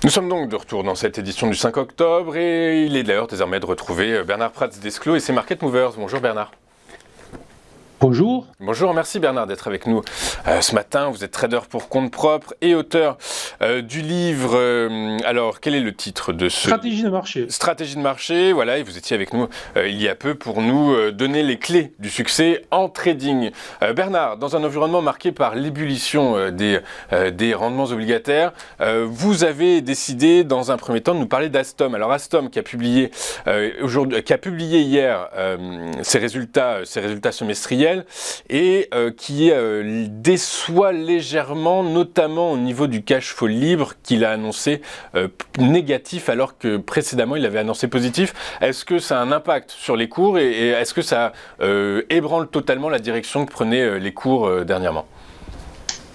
Nous sommes donc de retour dans cette édition du 5 octobre et il est l'heure désormais de retrouver Bernard Prats d'Esclos et ses Market Movers. Bonjour Bernard. Bonjour. Bonjour, merci Bernard d'être avec nous ce matin. Vous êtes trader pour compte propre et auteur du livre. Alors, quel est le titre de ce... Stratégie de marché. Stratégie de marché, voilà, et vous étiez avec nous il y a peu pour nous donner les clés du succès en trading. Bernard, dans un environnement marqué par l'ébullition des rendements obligataires, vous avez décidé dans un premier temps de nous parler d'Alstom. Alors Alstom qui a publié hier ses résultats semestriels et qui déçoit légèrement, notamment au niveau du cash flow libre qu'il a annoncé négatif alors que précédemment il avait annoncé positif. Est-ce que ça a un impact sur les cours et est-ce que ça ébranle totalement la direction que prenaient les cours dernièrement ?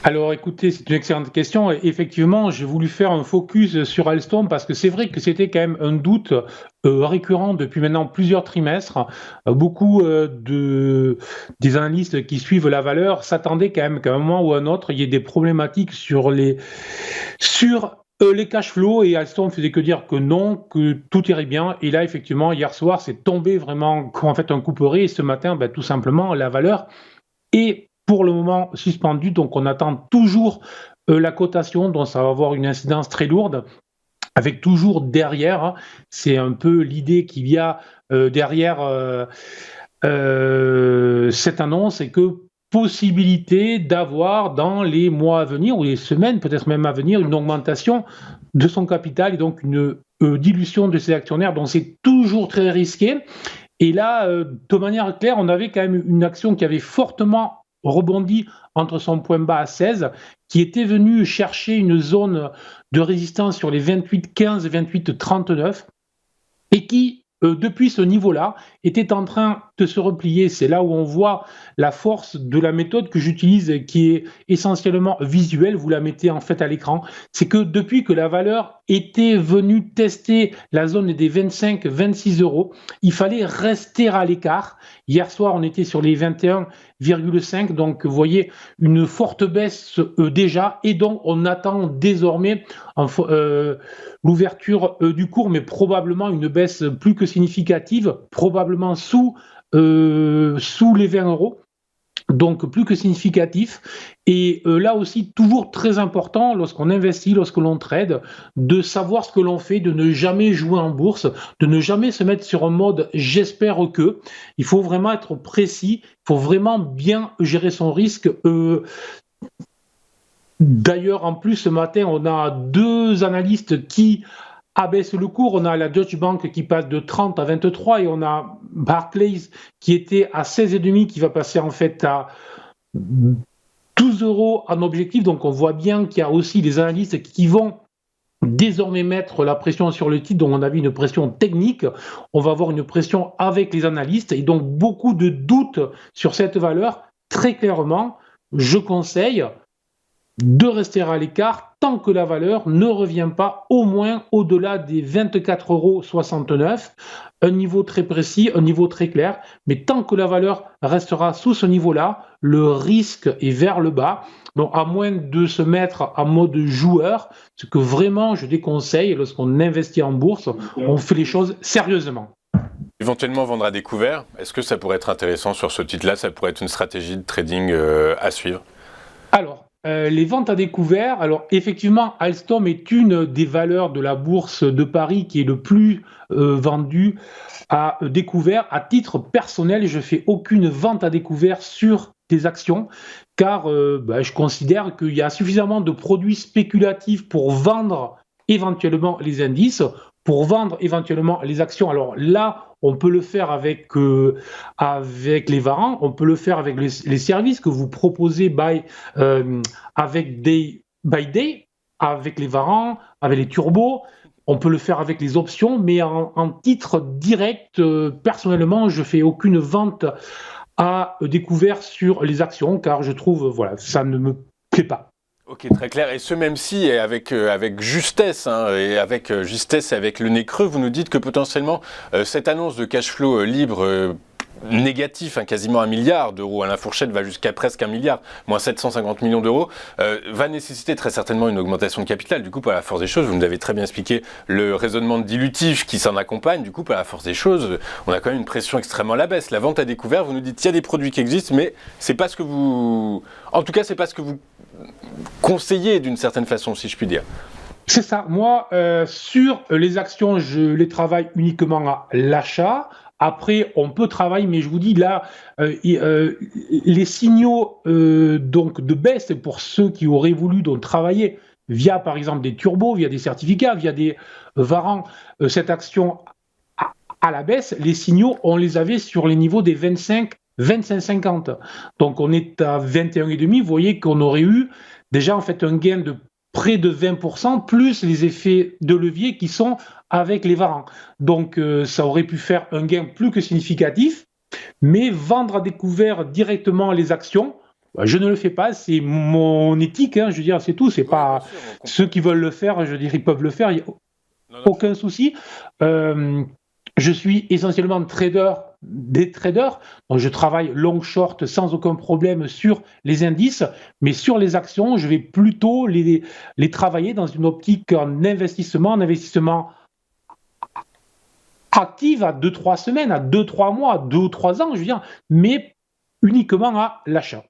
Alors écoutez, c'est une excellente question. Et effectivement, j'ai voulu faire un focus sur Alstom parce que c'est vrai que c'était quand même un doute récurrent depuis maintenant plusieurs trimestres. Beaucoup des analystes qui suivent la valeur s'attendaient quand même qu'à un moment ou à un autre, il y ait des problématiques sur les cash flows, et Alstom faisait que dire que non, que tout irait bien. Et là, effectivement, hier soir, c'est tombé vraiment comme en fait un couperet. Et ce matin, tout simplement, la valeur est pour le moment suspendu, donc on attend toujours la cotation, donc ça va avoir une incidence très lourde, avec toujours derrière, c'est un peu l'idée qu'il y a derrière cette annonce, et que possibilité d'avoir dans les mois à venir, ou les semaines peut-être même à venir, une augmentation de son capital, et donc une dilution de ses actionnaires, donc c'est toujours très risqué. Et là, de manière claire, on avait quand même une action qui avait fortement rebondi entre son point bas à 16, qui était venu chercher une zone de résistance sur les 28,15 et 28,39, et qui, depuis ce niveau-là, était en train de se replier. C'est là où on voit la force de la méthode que j'utilise, qui est essentiellement visuelle. Vous la mettez en fait à l'écran. C'est que depuis que la valeur était venue tester la zone des 25-26 euros, il fallait rester à l'écart. Hier soir, on était sur les 21,5, donc vous voyez une forte baisse déjà, et donc on attend désormais l'ouverture du cours, mais probablement une baisse plus que significative, probablement sous les 20 euros. Donc plus que significatif. Et là aussi, toujours très important lorsqu'on investit, lorsque l'on trade, de savoir ce que l'on fait, de ne jamais jouer en bourse, de ne jamais se mettre sur un mode j'espère que. Il faut vraiment être précis, il faut vraiment bien gérer son risque. D'ailleurs, en plus, ce matin, on a deux analystes qui abaisse le cours. On a la Deutsche Bank qui passe de 30 à 23, et on a Barclays qui était à 16,5 qui va passer en fait à 12 euros en objectif. Donc on voit bien qu'il y a aussi des analystes qui vont désormais mettre la pression sur le titre. Donc on avait une pression technique, on va avoir une pression avec les analystes, et donc beaucoup de doutes sur cette valeur. Très clairement, je conseille de rester à l'écart tant que la valeur ne revient pas au moins au-delà des 24,69 €, un niveau très précis, un niveau très clair, mais tant que la valeur restera sous ce niveau-là, le risque est vers le bas. Donc à moins de se mettre en mode joueur, ce que vraiment je déconseille lorsqu'on investit en bourse, on fait les choses sérieusement. Éventuellement vendre à découvert, est-ce que ça pourrait être intéressant sur ce titre-là? Ça pourrait être une stratégie de trading à suivre? Alors, les ventes à découvert, alors effectivement, Alstom est une des valeurs de la bourse de Paris qui est le plus vendue à découvert. À titre personnel, je ne fais aucune vente à découvert sur des actions, car je considère qu'il y a suffisamment de produits spéculatifs pour vendre éventuellement les indices, pour vendre éventuellement les actions. Alors là, on peut le faire avec les varans, on peut le faire avec les services que vous proposez avec des by day, avec les varans, avec les turbos. On peut le faire avec les options, mais en titre direct, personnellement, je fais aucune vente à découvert sur les actions, car je trouve, ça ne me plaît pas. Ok, très clair. Et ce même si, avec justesse, et avec justesse et avec le nez creux, vous nous dites que potentiellement, cette annonce de cash flow libre négatif, hein, quasiment 1 milliard d'euros. La fourchette va jusqu'à presque 1 milliard, moins 750 millions d'euros, va nécessiter très certainement une augmentation de capital. Du coup, par la force des choses, vous nous avez très bien expliqué le raisonnement dilutif qui s'en accompagne. Du coup, par la force des choses, on a quand même une pression extrêmement à la baisse. La vente à découvert, vous nous dites qu'il y a des produits qui existent, mais c'est pas ce que vous... En tout cas, c'est pas ce que vous conseillez d'une certaine façon, si je puis dire. C'est ça. Moi, sur les actions, je les travaille uniquement à l'achat. Après, on peut travailler, mais je vous dis là, les signaux donc de baisse pour ceux qui auraient voulu donc travailler via, par exemple, des turbos, via des certificats, via des varants, cette action à la baisse, les signaux, on les avait sur les niveaux des 25, 25,50. Donc, on est à 21,5. Vous voyez qu'on aurait eu déjà en fait un gain de près de 20%, plus les effets de levier qui sont avec les varants. Donc, ça aurait pu faire un gain plus que significatif, mais vendre à découvert directement les actions, je ne le fais pas, c'est mon éthique, hein, je veux dire, c'est tout. C'est pas Bien sûr, ceux qui veulent le faire, je veux dire, ils peuvent le faire, il n'y a non, aucun souci. Euh, je suis essentiellement des traders, donc je travaille long short sans aucun problème sur les indices, mais sur les actions, je vais plutôt les travailler dans une optique en investissement active à 2-3 semaines, à 2-3 mois, 2 ou 3 ans, je veux dire, mais uniquement à l'achat.